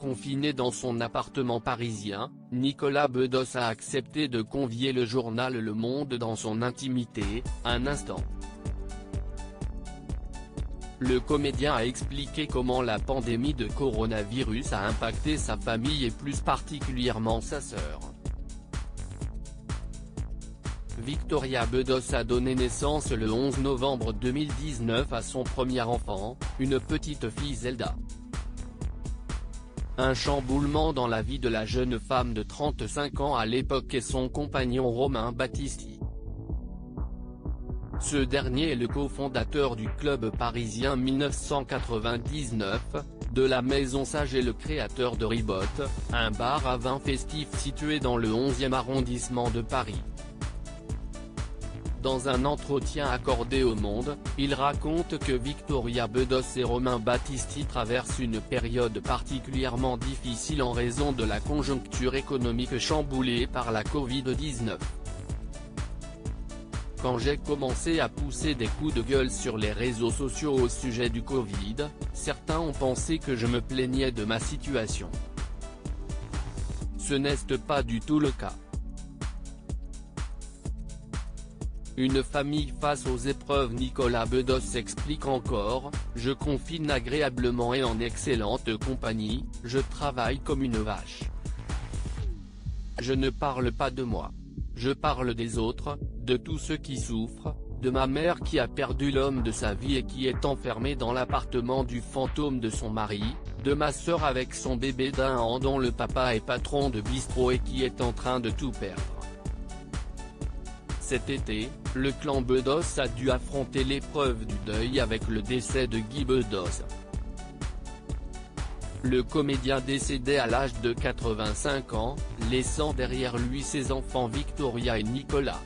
confiné dans son appartement parisien, Nicolas Bedos a accepté de convier le journal Le Monde dans son intimité, un instant. Le comédien a expliqué comment la pandémie de coronavirus a impacté sa famille et plus particulièrement sa sœur. Victoria Bedos a donné naissance le 11 novembre 2019 à son premier enfant, une petite fille Zelda. Un chamboulement dans la vie de la jeune femme de 35 ans à l'époque et son compagnon Romain Battisti. Ce dernier est le cofondateur du club parisien 1999, de la Maison Sage et le créateur de Ribot, un bar à vin festif situé dans le 11e arrondissement de Paris. Dans un entretien accordé au Monde, il raconte que Victoria Bedos et Romain Battisti traversent une période particulièrement difficile en raison de la conjoncture économique chamboulée par la Covid-19. Quand j'ai commencé à pousser des coups de gueule sur les réseaux sociaux au sujet du Covid, certains ont pensé que je me plaignais de ma situation. Ce n'est pas du tout le cas. Une famille face aux épreuves. Nicolas Bedos s'explique encore, je confine agréablement et en excellente compagnie, je travaille comme une vache. Je ne parle pas de moi. Je parle des autres, de tous ceux qui souffrent, de ma mère qui a perdu l'homme de sa vie et qui est enfermée dans l'appartement du fantôme de son mari, de ma sœur avec son bébé d'1 an dont le papa est patron de bistrot et qui est en train de tout perdre. Cet été, le clan Bedos a dû affronter l'épreuve du deuil avec le décès de Guy Bedos. Le comédien décédé à l'âge de 85 ans, laissant derrière lui ses enfants Victoria et Nicolas.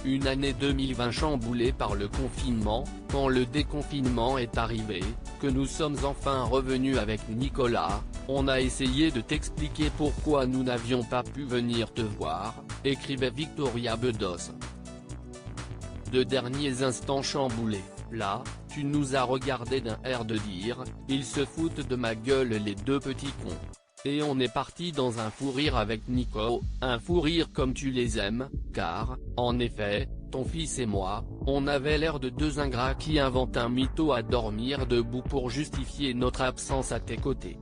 Une année 2020 chamboulée par le confinement, quand le déconfinement est arrivé, que nous sommes enfin revenus avec Nicolas, on a essayé de t'expliquer pourquoi nous n'avions pas pu venir te voir, écrivait Victoria Bedos. De derniers instants chamboulés, là, tu nous as regardé d'un air de dire, ils se foutent de ma gueule les deux petits cons. Et on est parti dans un fou rire avec Nico, un fou rire comme tu les aimes, car, en effet, ton fils et moi, on avait l'air de deux ingrats qui inventent un mytho à dormir debout pour justifier notre absence à tes côtés.